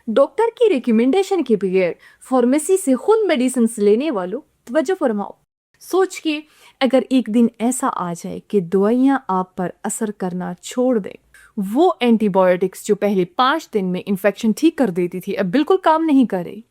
Doctor की recommendation के बगैर फार्मेसी से खुद मेडिसिन लेने वालों तवज्जो फरमाओ। सोच के अगर एक दिन ऐसा आ जाए कि दवाइयाँ आप पर असर करना छोड़ दें, वो एंटीबायोटिक्स जो पहले 5 दिन में इन्फेक्शन ठीक कर देती थी अब बिल्कुल काम नहीं करे,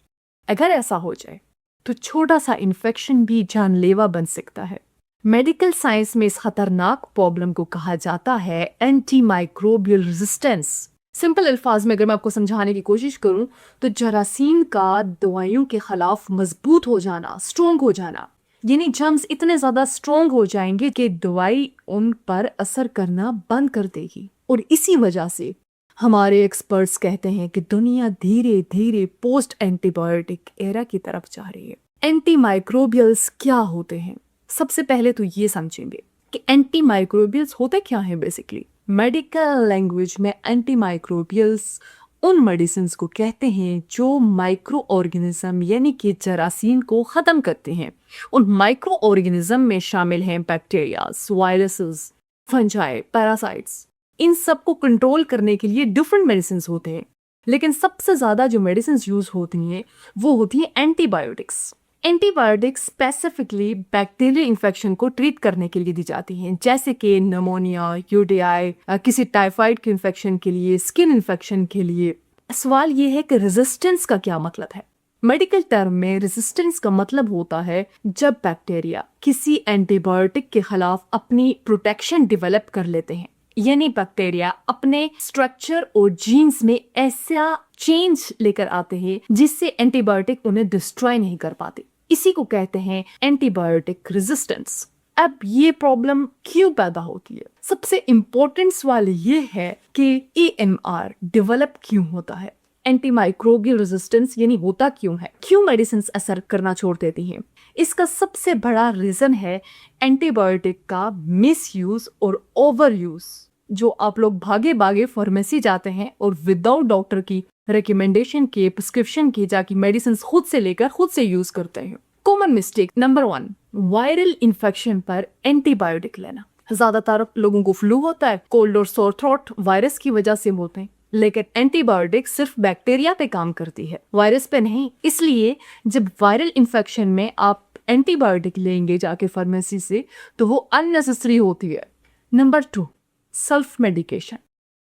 अगर ऐसा हो जाए तो छोटा सा इन्फेक्शन भी जानलेवा बन सकता है। मेडिकल साइंस में इस खतरनाक प्रॉब्लम को कहा जाता है एंटी माइक्रोबियल रेजिस्टेंस। सिंपल अल्फाज में अगर मैं आपको समझाने की कोशिश करूं तो जरासीम का दवाइयों के खिलाफ मजबूत हो जाना, स्ट्रोंग हो जाना, यानी जर्म्स इतने ज्यादा स्ट्रोंग हो जाएंगे कि दवाई उन पर असर करना बंद कर देगी। और इसी वजह से हमारे एक्सपर्ट्स कहते हैं कि दुनिया धीरे धीरे पोस्ट एंटीबायोटिक एरा की तरफ जा रही है। एंटी माइक्रोबियल्स क्या होते हैं? सबसे पहले तो ये समझेंगे कि एंटी माइक्रोबियल्स होते क्या हैं। बेसिकली मेडिकल लैंग्वेज में एंटी माइक्रोबियल्स उन मेडिसिन को कहते हैं जो माइक्रो ऑर्गेनिज्म यानी कि जरासीम को खत्म करते हैं। उन माइक्रो ऑर्गेनिज्म में शामिल हैं बैक्टीरियाज, वायरसेस, फंजाई, पैरासाइट्स। इन सब को कंट्रोल करने के लिए डिफरेंट मेडिसिन होते हैं, लेकिन सबसे ज्यादा जो मेडिसिन यूज होती हैं वो होती है antibiotics. Antibiotics specifically bacterial infection को ट्रीट करने के लिए दी जाती हैं, जैसे कि निमोनिया, यूटीआई, किसी टाइफाइड के इन्फेक्शन के लिए, स्किन इन्फेक्शन के लिए। सवाल ये है कि रेजिस्टेंस का क्या मतलब है? मेडिकल टर्म में रेजिस्टेंस का मतलब होता है जब बैक्टीरिया किसी एंटीबायोटिक के खिलाफ अपनी प्रोटेक्शन डेवलप कर लेते हैं, यानी बैक्टीरिया अपने स्ट्रक्चर और जीन्स में ऐसा चेंज लेकर आते हैं जिससे एंटीबायोटिक उन्हें डिस्ट्रॉय नहीं कर पाते। इसी को कहते हैं एंटीबायोटिक रेजिस्टेंस। अब ये प्रॉब्लम क्यों पैदा होती है? सबसे इंपॉर्टेंट सवाल ये है कि एएमआर डेवलप क्यों होता है? एंटीमाइक्रोबियल रेजिस्टेंस यानी होता क्यों है? क्यों मेडिसिन असर करना छोड़ देती हैं? इसका सबसे बड़ा रीजन है एंटीबायोटिक का मिसयूज और ओवर यूज। जो आप लोग भागे भागे फार्मेसी जाते हैं और विदाउट डॉक्टर की रिकमेंडेशन के, प्रिस्क्रिप्शन के जाके मेडिसिन खुद से लेकर खुद से यूज करते हैं। Common mistake number 1, viral infection पर एंटीबायोटिक लेना। ज्यादातर लोगों को फ्लू होता है, कोल्ड और सोर थ्रोट वायरस की वजह से होते हैं, लेकिन एंटीबायोटिक सिर्फ बैक्टीरिया पे काम करती है, वायरस पे नहीं। इसलिए जब वायरल इन्फेक्शन में आप एंटीबायोटिक लेंगे जाके फार्मेसी से तो वो अननेसेसरी होती है। Number 2, self medication.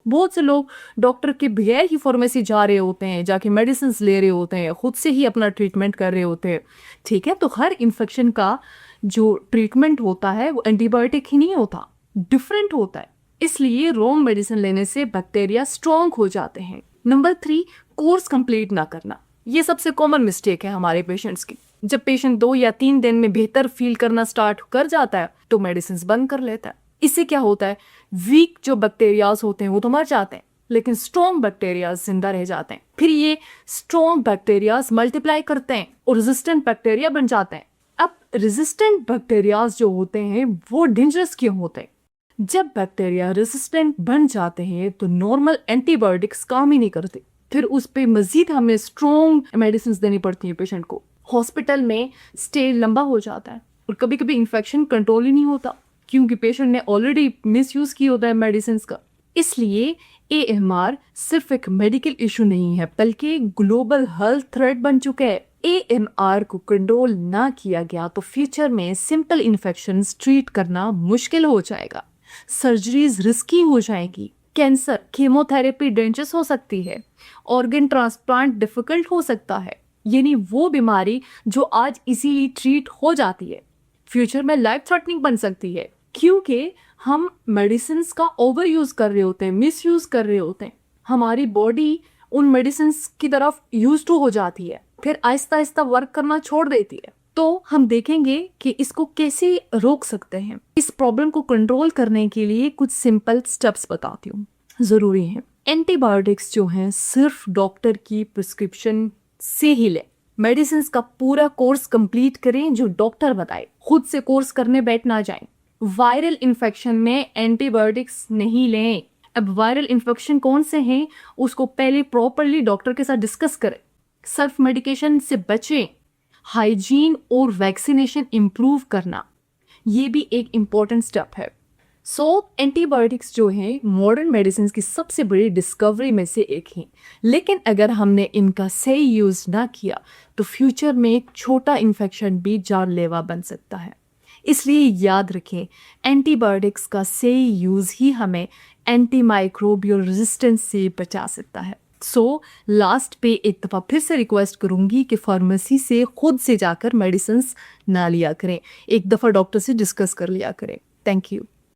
बहुत से लोग डॉक्टर के बगैर ही फार्मेसी जा रहे होते हैं, जाके मेडिसिन ले रहे होते हैं, खुद से ही अपना ट्रीटमेंट कर रहे होते हैं। ठीक है, तो हर इन्फेक्शन का जो ट्रीटमेंट होता है वो एंटीबायोटिक ही नहीं होता, डिफरेंट होता है। इसलिए रॉन्ग मेडिसिन लेने से बैक्टीरिया स्ट्रॉन्ग हो जाते हैं। नंबर 3, कोर्स कंप्लीट ना करना। ये सबसे कॉमन मिस्टेक है हमारे पेशेंट्स की। जब पेशेंट 2 या 3 दिन में बेहतर फील करना स्टार्ट कर जाता है तो मेडिसिन बंद कर लेता है। इससे क्या होता है, वीक जो बैक्टीरियाज होते हैं वो तो मर जाते हैं, लेकिन स्ट्रॉन्ग बैक्टीरियाज जिंदा रह जाते हैं। फिर ये स्ट्रॉन्ग बैक्टीरियाज मल्टीप्लाई करते हैं और रेजिस्टेंट बैक्टीरिया बन जाते हैं। अब रेजिस्टेंट बैक्टीरियाज जो होते हैं वो डेंजरस क्यों होते हैं? जब बैक्टीरिया रेजिस्टेंट बन जाते हैं तो नॉर्मल एंटीबायोटिक्स काम ही नहीं करते, फिर उस पे मजीद हमें स्ट्रॉन्ग मेडिसिन देनी पड़ती है पेशेंट को। हॉस्पिटल में स्टे लंबा हो जाता है और कभी कभी इन्फेक्शन कंट्रोल ही नहीं होता क्योंकि पेशेंट ने ऑलरेडी मिसयूज किया होता है मेडिसिन का। इसलिए एएमआर सिर्फ एक मेडिकल इशू नहीं है बल्कि ग्लोबल हेल्थ थ्रेट बन चुका है। एएमआर को कंट्रोल ना किया गया तो फ्यूचर में सिंपल इन्फेक्शंस ट्रीट करना मुश्किल हो जाएगा, सर्जरीज रिस्की हो जाएगी, कैंसर, कीमोथेरेपी डेंजरस हो सकती है, ऑर्गन ट्रांसप्लांट डिफिकल्ट हो सकता है, यानी वो बीमारी जो आज इजीली ट्रीट हो जाती है फ्यूचर में लाइफ थ्रेटनिंग बन सकती है, क्योंकि हम मेडिसिन का ओवर यूज कर रहे होते हैं, मिस यूज कर रहे होते हैं। हमारी बॉडी उन मेडिसिन की तरफ यूज टू हो जाती है, फिर आहिस्ता आहिस्ता वर्क करना छोड़ देती है। तो हम देखेंगे कि इसको कैसे रोक सकते हैं। इस प्रॉब्लम को कंट्रोल करने के लिए कुछ सिंपल स्टेप्स बताती हूँ, जरूरी है। एंटीबायोटिक्स जो हैं सिर्फ डॉक्टर की प्रिस्क्रिप्शन से ही लें। मेडिसिन का पूरा कोर्स कंप्लीट करें जो डॉक्टर बताए, खुद से कोर्स करने बैठ ना जाएं। वायरल इन्फेक्शन में एंटीबायोटिक्स नहीं लें। अब वायरल इन्फेक्शन कौन से हैं उसको पहले प्रॉपरली डॉक्टर के साथ डिस्कस करें। सेल्फ मेडिकेशन से बचें। हाइजीन और वैक्सीनेशन इंप्रूव करना, ये भी एक इम्पॉर्टेंट स्टेप है। सो एंटीबायोटिक्स जो हैं मॉडर्न मेडिसिन की सबसे बड़ी डिस्कवरी में से एक हैं, लेकिन अगर हमने इनका सही यूज़ ना किया तो फ्यूचर में एक छोटा इन्फेक्शन भी जानलेवा बन सकता है। इसलिए याद रखें, एंटीबायोटिक्स का सही यूज़ ही हमें एंटीमाइक्रोबियल रेजिस्टेंस से बचा सकता है। सो लास्ट पे एक दफ़ा फिर से रिक्वेस्ट करूंगी कि फार्मेसी से खुद से जाकर मेडिसिन ना लिया करें, एक दफ़ा डॉक्टर से डिस्कस कर लिया करें। Thank you.